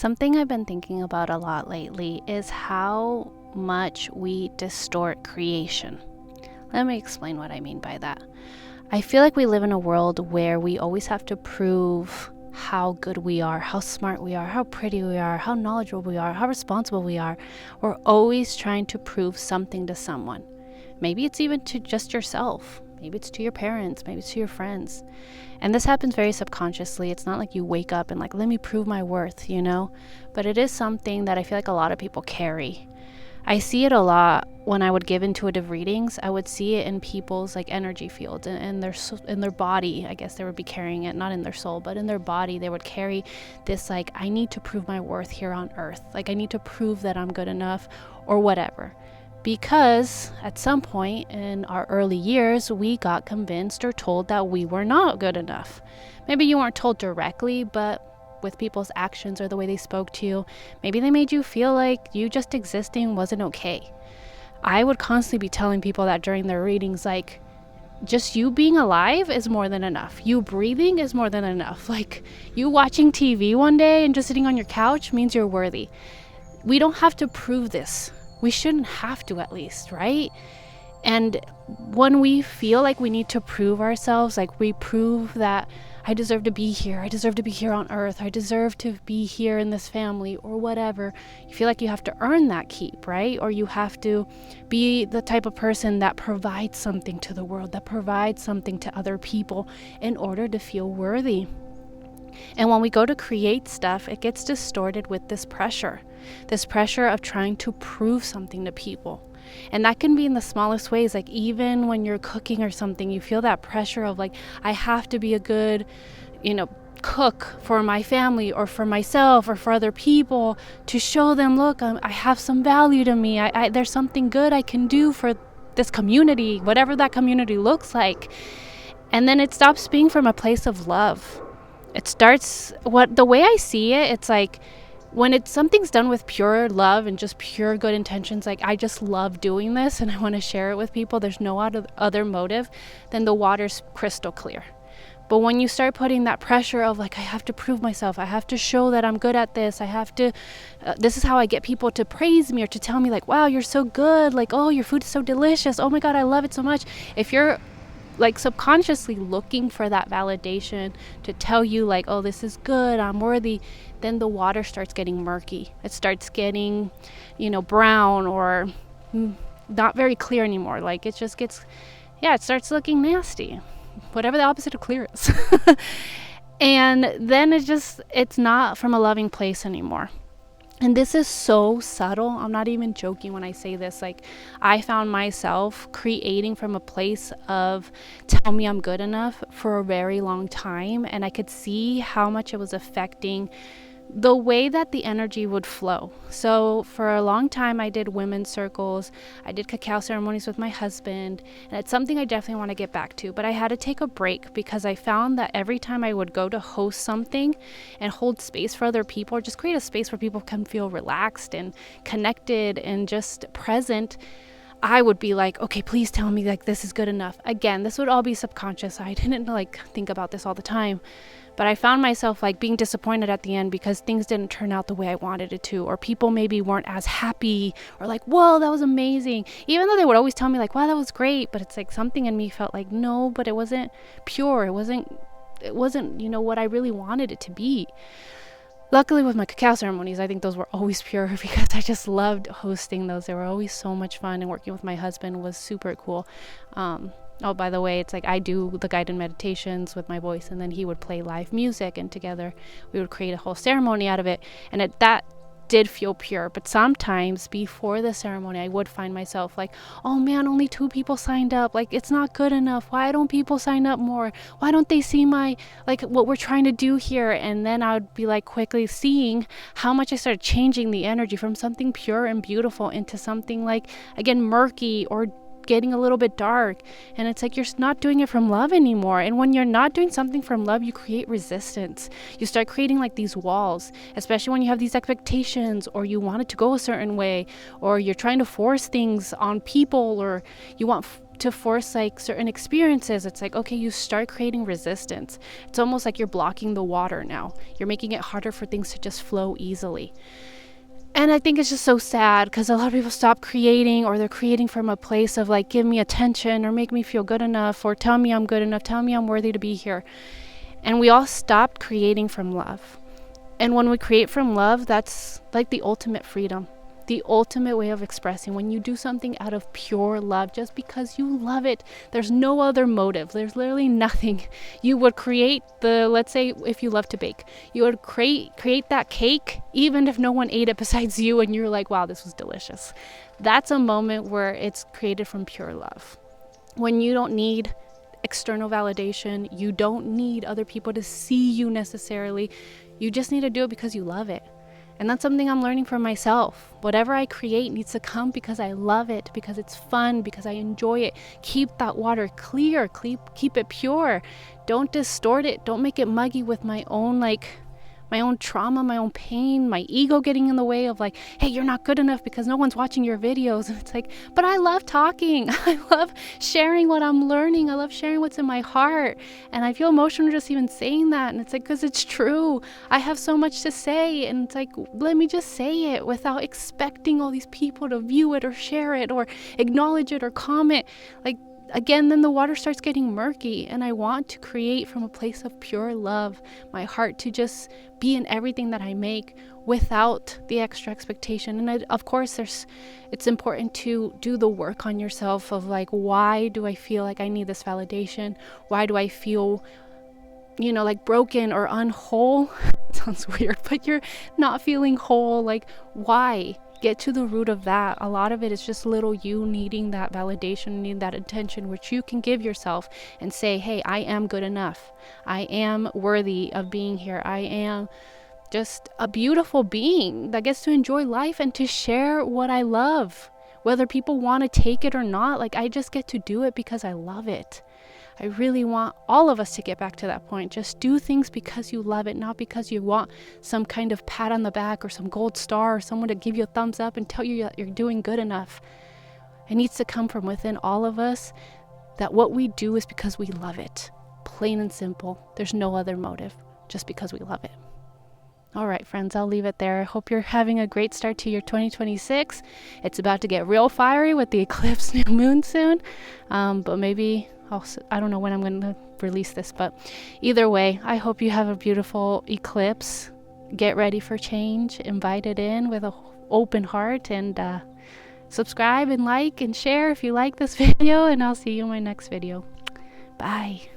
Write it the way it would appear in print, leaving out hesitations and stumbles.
Something I've been thinking about a lot lately is how much we distort creation. Let me explain what I mean by that. I feel like we live in a world where we always have to prove how good we are, how smart we are, how pretty we are, how knowledgeable we are, how responsible we are. We're always trying to prove something to someone. Maybe it's even to just yourself. Maybe it's to your parents. Maybe it's to your friends. And this happens very subconsciously. It's not like you wake up and let me prove my worth, But it is something that I feel like a lot of people carry. I see it a lot when I would give intuitive readings. I would see it in people's energy fields and in their body. I guess they would be carrying it, not in their soul, but in their body. They would carry this I need to prove my worth here on earth. I need to prove that I'm good enough or whatever. Because at some point in our early years, we got convinced or told that we were not good enough. Maybe you weren't told directly, but with people's actions or the way they spoke to you, maybe they made you feel like you just existing wasn't okay. I would constantly be telling people that during their readings, just you being alive is more than enough. You breathing is more than enough. You watching TV one day and just sitting on your couch means you're worthy. We don't have to prove this. We shouldn't have to, at least, right? And when we feel like we need to prove ourselves, we prove that I deserve to be here, I deserve to be here on earth, I deserve to be here in this family or whatever, you feel like you have to earn that keep, right? Or you have to be the type of person that provides something to the world, that provides something to other people in order to feel worthy. And when we go to create stuff, it gets distorted with this pressure of trying to prove something to people. And that can be in the smallest ways, even when you're cooking or something, you feel that pressure of I have to be a good, cook for my family or for myself or for other people to show them, look, I have some value to me. There's something good I can do for this community, whatever that community looks like. And then it stops being from a place of love. It starts, the way I see it, it's when something's done with pure love and just pure good intentions, I just love doing this and I want to share it with people, there's no other motive, then the water's crystal clear. But when you start putting that pressure of I have to prove myself, I have to show that I'm good at this, I have to, this is how I get people to praise me or to tell me wow, you're so good, oh, your food is so delicious, oh my God, I love it so much. If you're subconsciously looking for that validation to tell you oh, this is good, I'm worthy, then the water starts getting murky. It starts getting, brown or not very clear anymore. It just gets, it starts looking nasty, whatever the opposite of clear is. And then it's not from a loving place anymore. And this is so subtle. I'm not even joking when I say this. I found myself creating from a place of tell me I'm good enough for a very long time. And I could see how much it was affecting the way that the energy would flow. So for a long time, I did women's circles. I did cacao ceremonies with my husband. And it's something I definitely want to get back to. But I had to take a break because I found that every time I would go to host something and hold space for other people, or just create a space where people can feel relaxed and connected and just present, I would be okay, please tell me this is good enough. Again, this would all be subconscious. I didn't think about this all the time. But I found myself being disappointed at the end because things didn't turn out the way I wanted it to, or people maybe weren't as happy or whoa, that was amazing. Even though they would always tell me wow, that was great, but it's something in me felt no, but it wasn't pure. It wasn't, what I really wanted it to be. Luckily with my cacao ceremonies, I think those were always pure because I just loved hosting those. They were always so much fun, and working with my husband was super cool. Oh, by the way, it's I do the guided meditations with my voice, and then he would play live music, and together we would create a whole ceremony out of it. And that did feel pure. But sometimes before the ceremony, I would find myself oh man, only 2 people signed up. It's not good enough. Why don't people sign up more? Why don't they see my, what we're trying to do here? And then I would be quickly seeing how much I started changing the energy from something pure and beautiful into something again, murky or getting a little bit dark. And it's you're not doing it from love anymore. And when you're not doing something from love, you create resistance. You start creating these walls, especially when you have these expectations, or you want it to go a certain way, or you're trying to force things on people, or you want to force like certain experiences, it's like, okay, you start creating resistance. It's almost like you're blocking the water now. You're making it harder for things to just flow easily. And I think it's just so sad because a lot of people stop creating, or they're creating from a place of like, give me attention or make me feel good enough, or tell me I'm good enough, tell me I'm worthy to be here. And we all stopped creating from love. And when we create from love, that's like the ultimate freedom, the ultimate way of expressing. When you do something out of pure love, just because you love it, there's no other motive. There's literally nothing. You would create let's say if you love to bake, you would create that cake, even if no one ate it besides you, and you're like, wow, this was delicious. That's a moment where it's created from pure love. When you don't need external validation, you don't need other people to see you necessarily. You just need to do it because you love it. And that's something I'm learning for myself. Whatever I create needs to come because I love it, because it's fun, because I enjoy it. Keep that water clear, keep it pure. Don't distort it. Don't make it muggy with my own trauma, my own pain, my ego getting in the way of like, hey, you're not good enough because no one's watching your videos. And it's like, but I love talking. I love sharing what I'm learning. I love sharing what's in my heart. And I feel emotional just even saying that. And it's like, because it's true. I have so much to say. And it's like, let me just say it without expecting all these people to view it or share it or acknowledge it or comment. Like, again, then the water starts getting murky, and I want to create from a place of pure love, my heart to just be in everything that I make without the extra expectation. And of course, it's important to do the work on yourself of like, why do I feel like I need this validation? Why do I feel, like broken or unwhole? It sounds weird, but you're not feeling whole. Like, why? Get to the root of that. A lot of it is just little you needing that validation, needing that attention, which you can give yourself and say, hey, I am good enough. I am worthy of being here. I am just a beautiful being that gets to enjoy life and to share what I love, whether people want to take it or not. Like, I just get to do it because I love it. I really want all of us to get back to that point. Just do things because you love it, not because you want some kind of pat on the back or some gold star or someone to give you a thumbs up and tell you that you're doing good enough. It needs to come from within all of us, that what we do is because we love it. Plain and simple. There's no other motive, just because we love it. All right, friends, I'll leave it there. I hope you're having a great start to your 2026. It's about to get real fiery with the eclipse new moon soon, but maybe I don't know when I'm going to release this, but either way, I hope you have a beautiful eclipse. Get ready for change. Invite it in with an open heart, and subscribe and like and share if you like this video, and I'll see you in my next video. Bye.